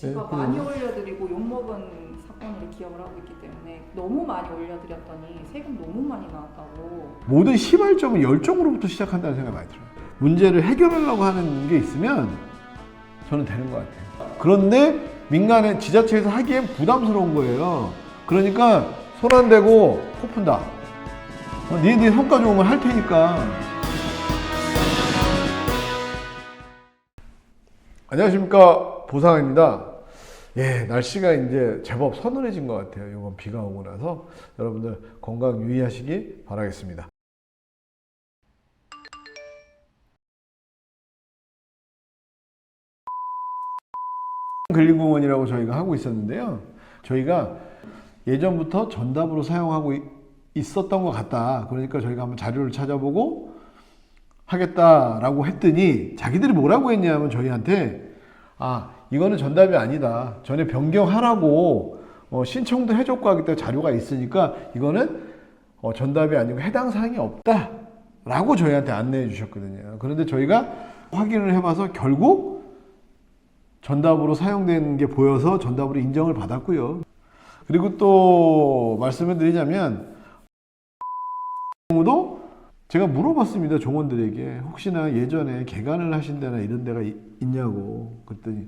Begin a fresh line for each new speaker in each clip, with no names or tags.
제가 많이 올려드리고 욕먹은 사건으로 기억을 하고 있기 때문에 너무 많이 올려드렸더니 세금 너무 많이 나왔다고.
모든 시발점은 열정으로부터 시작한다는 생각이 많이 들어요. 문제를 해결하려고 하는 게 있으면 저는 되는 것 같아요. 그런데 민간의 지자체에서 하기엔 부담스러운 거예요. 그러니까 손 안 대고 코 푼다. 니네 성과 좋으면 할 테니까. 안녕하십니까, 보상입니다. 예, 날씨가 이제 제법 서늘해진 것 같아요. 이번 비가 오고 나서 여러분들 건강 유의하시기 바라겠습니다. 근린공원이라고 저희가 하고 있었는데요. 저희가 예전부터 전답으로 사용하고 있었던 것 같다. 그러니까 저희가 한번 자료를 찾아보고 하겠다라고 했더니 자기들이 뭐라고 했냐면 저희한테 이거는 전답이 아니다. 전에 변경하라고 신청도 해줬고 하기 때문에 자료가 있으니까 이거는 전답이 아니고 해당 사항이 없다 라고 저희한테 안내해 주셨거든요. 그런데 저희가 확인을 해봐서 결국 전답으로 사용된 게 보여서 전답으로 인정을 받았고요. 그리고 또 말씀을 드리자면 경우도 제가 물어봤습니다. 종원들에게 혹시나 예전에 개간을 하신 데나 이런 데가 있냐고. 그랬더니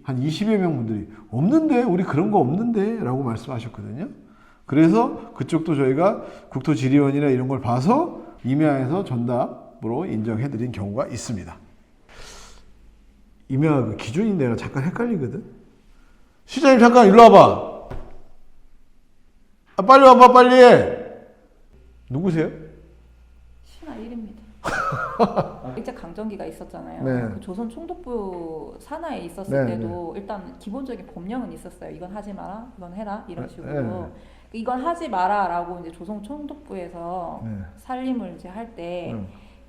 한 20여 명 분들이 없는데, 우리 그런 거 없는데 라고 말씀하셨거든요. 그래서 그쪽도 저희가 국토지리원이나 이런 걸 봐서 임야에서 전답으로 인정해 드린 경우가 있습니다. 임야 그 기준이 내가 잠깐 헷갈리거든. 시장님 잠깐 일로 와봐. 빨리 와봐, 빨리 해. 누구세요?
신하 1입니다. 일제 강점기가 있었잖아요.
네.
그 조선 총독부 산하에 있었을
네,
때도 일단 기본적인 법령은 있었어요. 이건 하지 마라, 이건 해라 이런 식으로.
네.
이건 하지 마라라고 이제 조선 총독부에서
네.
살림을 이제 할 때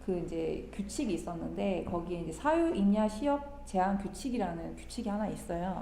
그 이제 규칙이 있었는데 거기에 이제 사유 임야 시역 제한 규칙이라는 규칙이 하나 있어요.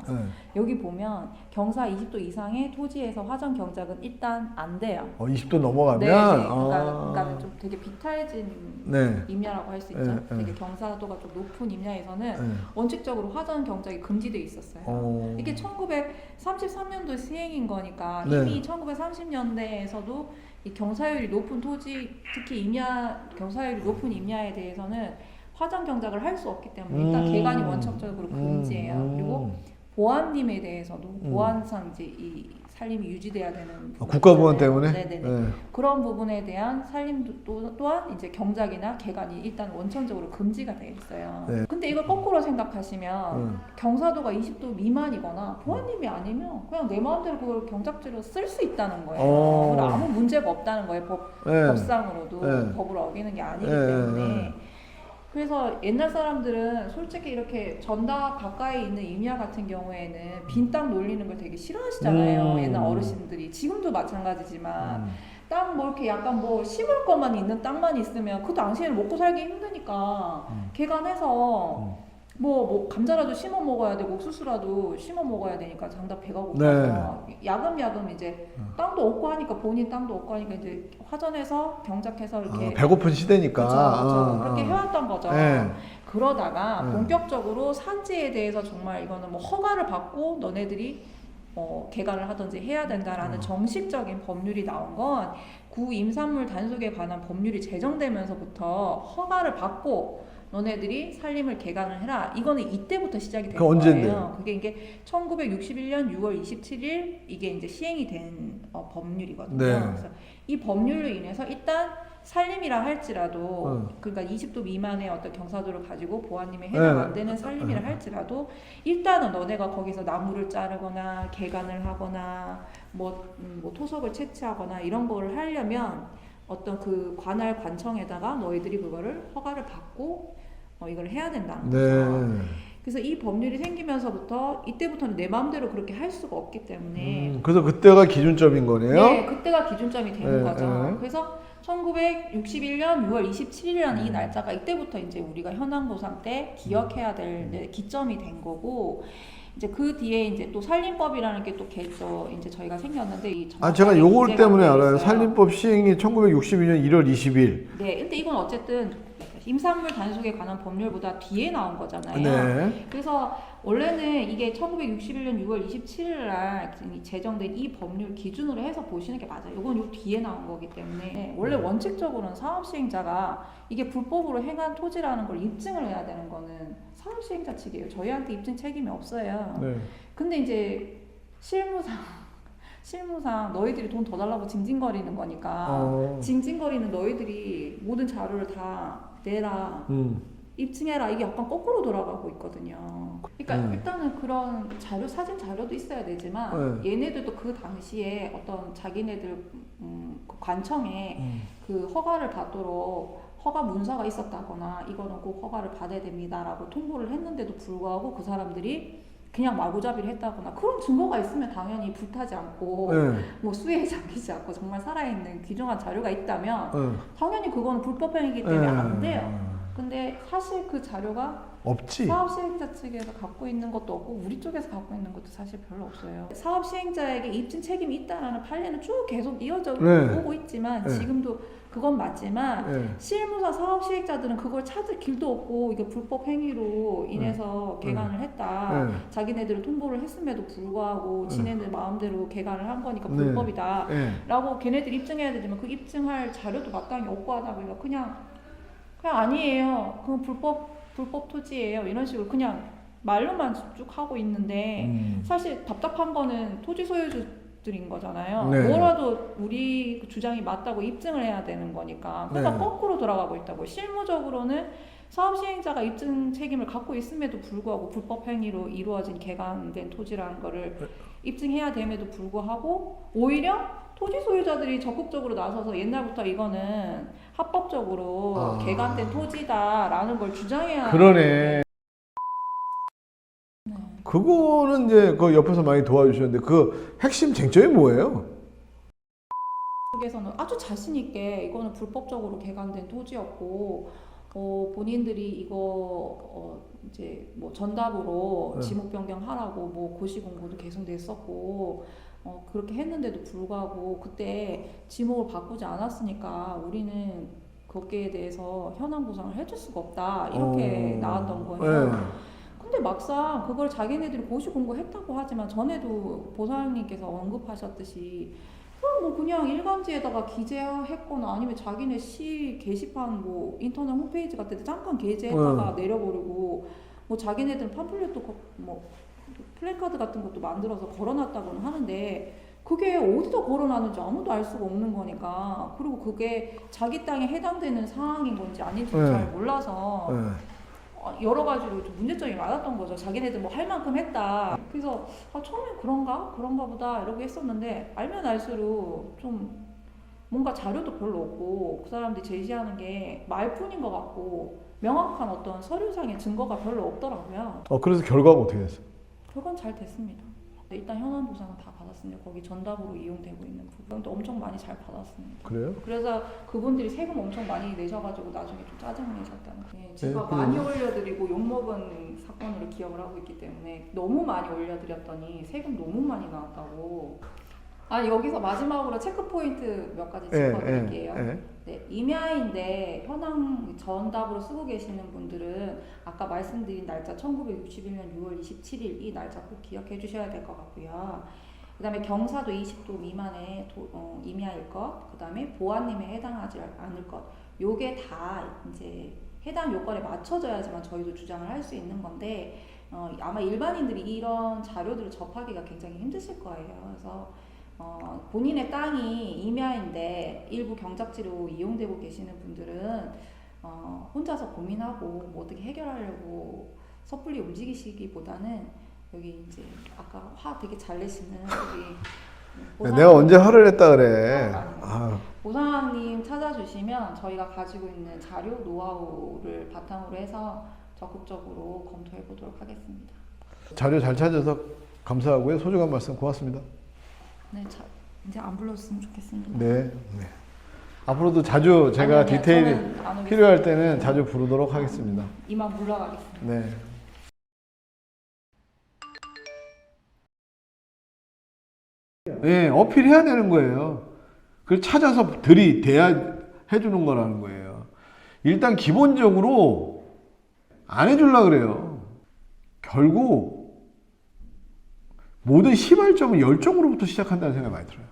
여기 보면 경사 20도 이상의 토지에서 화전 경작은 일단 안 돼요.
20도 넘어가면?
네, 네. 그러니까 좀 되게 비탈진
네.
임야라고 할 수 있죠.
네,
되게 경사도가 좀 높은 임야에서는
네.
원칙적으로 화전 경작이 금지되어 있었어요. 이게 1933년도 시행인 거니까
네.
이미 1930년대에서도 이 경사율이 높은 토지, 특히 임야 경사율이 높은 임야에 대해서는 화전 경작을 할 수 없기 때문에 일단 개간이 원칙적으로 금지예요. 그리고 보안림에 대해서도 보안상 이제 이 산림이 유지돼야 되는
국가보안 때문에?
네네네.
네.
그런 부분에 대한 산림도 또한 이제 경작이나 개간이 일단 원천적으로 금지가 되어 있어요.
네.
근데 이걸 거꾸로 생각하시면 경사도가 20도 미만이거나 보안림이 아니면 그냥 내 마음대로 그걸 경작지로 쓸 수 있다는 거예요. 그리고 아무 문제가 없다는 거예요. 법상으로도
네.
법을 어기는 게 아니기
네.
때문에. 그래서 옛날 사람들은 솔직히 이렇게 전답 가까이 있는 임야 같은 경우에는 빈 땅 놀리는 걸 되게 싫어하시잖아요. 옛날 어르신들이. 지금도 마찬가지지만 땅 뭐 이렇게 약간 뭐 심을 것만 있는 땅만 있으면 그 당시에는 먹고 살기 힘드니까 개간해서 뭐 감자라도 심어 먹어야 되고 옥수수라도 심어 먹어야 되니까 장답 배가 고파서 야금야금 이제 땅도 없고 하니까 본인 땅도 없고 하니까 이제 화전해서 경작해서 이렇게
배고픈 시대니까.
그렇죠. 그렇게 해왔던 거죠.
네.
그러다가 본격적으로 산지에 대해서 정말 이거는 뭐 허가를 받고 너네들이 개간을 하든지 해야 된다라는 정식적인 법률이 나온 건 구임산물 단속에 관한 법률이 제정되면서부터 허가를 받고 너네들이 산림을 개간을 해라. 이거는 이때부터 시작이 된 거예요.
언젠데요?
그게 이게 1961년 6월 27일 이게 이제 시행이 된 법률이거든요.
네.
그래서 이 법률로 인해서 일단 산림이라 할지라도 그러니까 20도 미만의 어떤 경사도를 가지고 보안림에 해당 안 되는 산림이라 할지라도 일단은 너네가 거기서 나무를 자르거나 개간을 하거나 뭐 토속을 채취하거나 이런 거를 하려면 어떤 그 관할 관청에다가 너희들이 그거를 허가를 받고 이걸 해야 된다는 거죠. 그래서 이 법률이 생기면서부터 이때부터는 내 마음대로 그렇게 할 수가 없기 때문에
그래서 그때가 기준점인 거네요?
네, 그때가 기준점이 되는 거죠. 그래서 1961년 6월 27일이라는 이 날짜가 이때부터 이제 우리가 현황보상 때 기억해야 될 기점이 된 거고 이제 그 뒤에 이제 또 산림법이라는 게 또 이제 저희가 생겼는데
제가 요걸 때문에 알아요. 산림법 시행이 1962년 1월 20일.
네, 근데 이건 어쨌든 임산물 단속에 관한 법률보다 뒤에 나온 거잖아요.
네.
그래서 원래는 이게 1961년 6월 27일 날 제정된 이 법률 기준으로 해서 보시는 게 맞아요. 이건 요 뒤에 나온 거기 때문에 원래 원칙적으로는 사업시행자가 이게 불법으로 행한 토지라는 걸 입증을 해야 되는 거는 사업시행자 측이에요. 저희한테 입증 책임이 없어요.
네.
근데 이제 실무상 너희들이 돈 더 달라고 징징거리는 거니까 징징거리는 너희들이 모든 자료를 다 내라. 입증해라. 이게 약간 거꾸로 돌아가고 있거든요. 그러니까 일단은 그런 자료, 사진 자료도 있어야 되지만 얘네들도 그 당시에 어떤 자기네들 그 관청에 그 허가를 받도록 허가 문서가 있었다거나 이거는 꼭 허가를 받아야 됩니다라고 통보를 했는데도 불구하고 그 사람들이 그냥 마구잡이를 했다거나 그런 증거가 있으면 당연히 불타지 않고 뭐 수혜에 잠기지 않고 정말 살아있는 귀중한 자료가 있다면 당연히 그건 불법행위이기 때문에 안 돼요. 근데 사실 그 자료가
없지.
사업 시행자 측에서 갖고 있는 것도 없고 우리 쪽에서 갖고 있는 것도 사실 별로 없어요. 사업 시행자에게 입증 책임이 있다라는 판례는 쭉 계속 이어져 오고 있지만 지금도 그건 맞지만 실무사 사업 시행자들은 그걸 찾을 길도 없고 이게 불법 행위로 인해서 개간을 했다. 자기네들은 통보를 했음에도 불구하고 지네들 마음대로 개간을 한 거니까 불법이다. 라고 걔네들 입증해야 되지만 그 입증할 자료도 마땅히 없고 하다 보니까 그냥 아니에요. 그건 불법 토지예요. 이런 식으로 그냥 말로만 쭉 하고 있는데 사실 답답한 거는 토지 소유주들인 거잖아요. 뭐라도 우리 주장이 맞다고 입증을 해야 되는 거니까. 그러니까 거꾸로 돌아가고 있다고. 실무적으로는 사업 시행자가 입증 책임을 갖고 있음에도 불구하고 불법 행위로 이루어진 개간된 토지라는 거를 입증해야 됨에도 불구하고 오히려 토지 소유자들이 적극적으로 나서서 옛날부터 이거는 합법적으로 개간된 토지다라는 걸 주장해야.
그러네. 그거는 이제 그 옆에서 많이 도와주셨는데 그 핵심 쟁점이 뭐예요?
쪽에서는 아주 자신 있게 이거는 불법적으로 개간된 토지였고 본인들이 이거 이제 뭐 전답으로 지목 변경하라고 뭐 고시 공고도 계속됐었고 그렇게 했는데도 불구하고 그때 지목을 바꾸지 않았으니까 우리는 거기에 대해서 현황 보상을 해줄 수가 없다 이렇게 나왔던 거예요. 근데 막상 그걸 자기네들이 고시 공고했다고 하지만 전에도 보사장님께서 언급하셨듯이 뭐 그냥 일간지에다가 기재했거나 아니면 자기네 시 게시판 뭐 인터넷 홈페이지 같은 데 잠깐 게재했다가 내려버리고 뭐 자기네들은 팜플렛도 뭐 플래카드 같은 것도 만들어서 걸어놨다고는 하는데 그게 어디다 걸어놨는지 아무도 알 수가 없는 거니까 그리고 그게 자기 땅에 해당되는 사항인 건지 아닌지 잘 몰라서 여러 가지로 좀 문제점이 많았던 거죠. 자기네들 뭐 할 만큼 했다. 그래서 처음엔 그런가 보다 이러고 했었는데 알면 알수록 좀 뭔가 자료도 별로 없고 그 사람들이 제시하는 게 말뿐인 것 같고 명확한 어떤 서류상의 증거가 별로 없더라고요.
그래서 결과가 어떻게 됐어요?
결과는 잘 됐습니다. 일단 현황 보상은 다 받았습니다. 거기 전답으로 이용되고 있는 부분도 엄청 많이 잘 받았습니다.
그래요?
그래서 그분들이 세금 엄청 많이 내셔가지고 나중에 좀 짜증내셨다는 거예요. 제가 많이 올려드리고 욕먹은 사건으로 기억을 하고 있기 때문에 너무 많이 올려드렸더니 세금 너무 많이 나왔다고. 여기서 마지막으로 체크 포인트 몇 가지 짚어드릴게요. 네, 임야인데 현황 전답으로 쓰고 계시는 분들은 아까 말씀드린 날짜 1961년 6월 27일 이 날짜 꼭 기억해 주셔야 될 것 같고요. 그 다음에 경사도 20도 미만의 임야일 것, 그 다음에 보안림에 해당하지 않을 것, 요게 다 이제 해당 요건에 맞춰져야지만 저희도 주장을 할 수 있는 건데 아마 일반인들이 이런 자료들을 접하기가 굉장히 힘드실 거예요. 그래서 본인의 땅이 임야인데 일부 경작지로 이용되고 계시는 분들은 혼자서 고민하고 뭐 어떻게 해결하려고 섣불리 움직이시기보다는 여기 이제 아까 화 되게 잘 내시는 여기
내가 언제 화를 냈다 그래.
보상님 찾아주시면 저희가 가지고 있는 자료 노하우를 바탕으로 해서 적극적으로 검토해 보도록 하겠습니다.
자료 잘 찾아서 감사하고요. 소중한 말씀 고맙습니다.
네, 이제 안 불렀으면 좋겠습니다.
네. 앞으로도 자주 제가 디테일이 필요할 때는 자주 부르도록 하겠습니다.
이만 물러가겠습니다.
네. 네, 어필해야 되는 거예요. 그걸 찾아서 들이대야 해주는 거라는 거예요. 일단 기본적으로 안 해주려고 그래요. 결국 모든 시발점은 열정으로부터 시작한다는 생각이 많이 들어요.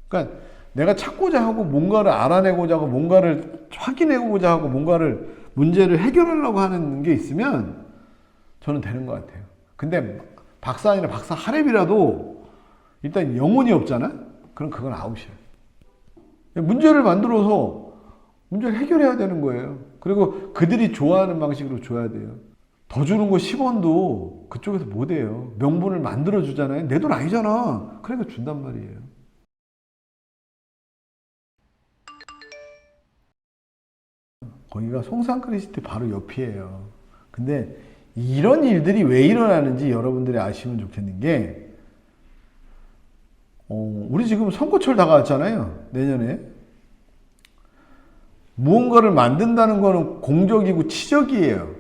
그러니까 내가 찾고자 하고 뭔가를 알아내고자 하고 뭔가를 확인해보고자 하고 뭔가를 문제를 해결하려고 하는 게 있으면 저는 되는 것 같아요. 근데 박사 아니라 박사 하랩이라도 일단 영혼이 없잖아? 그럼 그건 아웃이에요. 문제를 만들어서 문제를 해결해야 되는 거예요. 그리고 그들이 좋아하는 방식으로 줘야 돼요. 더 주는 거 10원도 그쪽에서 못 해요. 명분을 만들어 주잖아요. 내 돈 아니잖아. 그러니까 준단 말이에요. 거기가 송산크리스티 바로 옆이에요. 근데 이런 일들이 왜 일어나는지 여러분들이 아시면 좋겠는 게, 우리 지금 선거철 다가왔잖아요. 내년에. 무언가를 만든다는 거는 공적이고 치적이에요.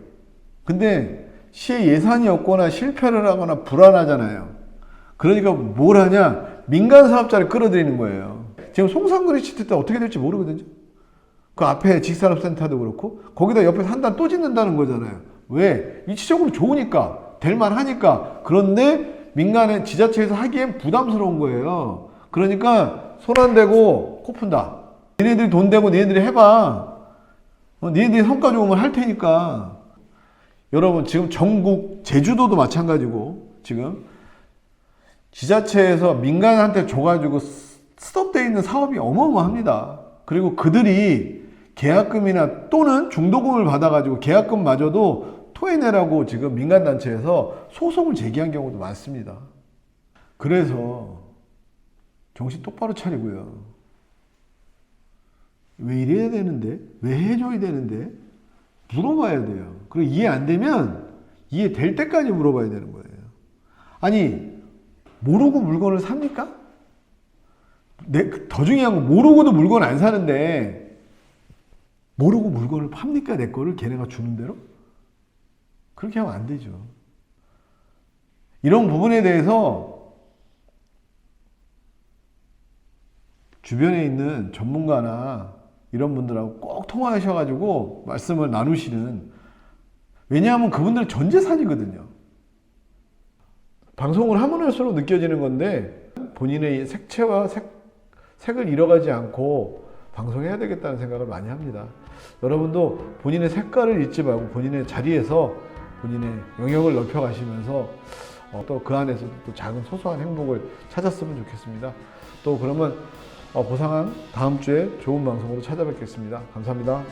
근데 시의 예산이 없거나 실패를 하거나 불안하잖아요. 그러니까 뭘 하냐? 민간 사업자를 끌어들이는 거예요. 지금 송산크리스티 때 어떻게 될지 모르거든요. 그 앞에 직산업센터도 그렇고 거기다 옆에서 한 단 또 짓는다는 거잖아요. 왜? 위치적으로 좋으니까, 될만 하니까. 그런데 민간의 지자체에서 하기엔 부담스러운 거예요. 그러니까 손 안 대고 코 푼다. 니네들이 돈 대고 니네들이 해봐. 니네들이 성과 좋으면 할 테니까. 여러분 지금 전국 제주도도 마찬가지고 지금 지자체에서 민간한테 줘가지고 스톱되어 있는 사업이 어마어마합니다. 그리고 그들이 계약금이나 또는 중도금을 받아가지고 계약금마저도 토해내라고 지금 민간단체에서 소송을 제기한 경우도 많습니다. 그래서 정신 똑바로 차리고요. 왜 이래야 되는데? 왜 해줘야 되는데? 물어봐야 돼요. 그리고 이해 안 되면 이해될 때까지 물어봐야 되는 거예요. 아니, 모르고 물건을 삽니까? 더 중요한 건 모르고도 물건 안 사는데 모르고 물건을 팝니까? 내 거를 걔네가 주는 대로? 그렇게 하면 안 되죠. 이런 부분에 대해서 주변에 있는 전문가나 이런 분들하고 꼭 통화하셔가지고 말씀을 나누시는, 왜냐하면 그분들은 전 재산이거든요. 방송을 하면 할수록 느껴지는 건데 본인의 색채와 색을 잃어가지 않고 방송해야 되겠다는 생각을 많이 합니다. 여러분도 본인의 색깔을 잊지 말고 본인의 자리에서 본인의 영역을 넓혀가시면서 또 그 안에서 또 작은 소소한 행복을 찾았으면 좋겠습니다. 또 그러면 보상한 다음 주에 좋은 방송으로 찾아뵙겠습니다. 감사합니다.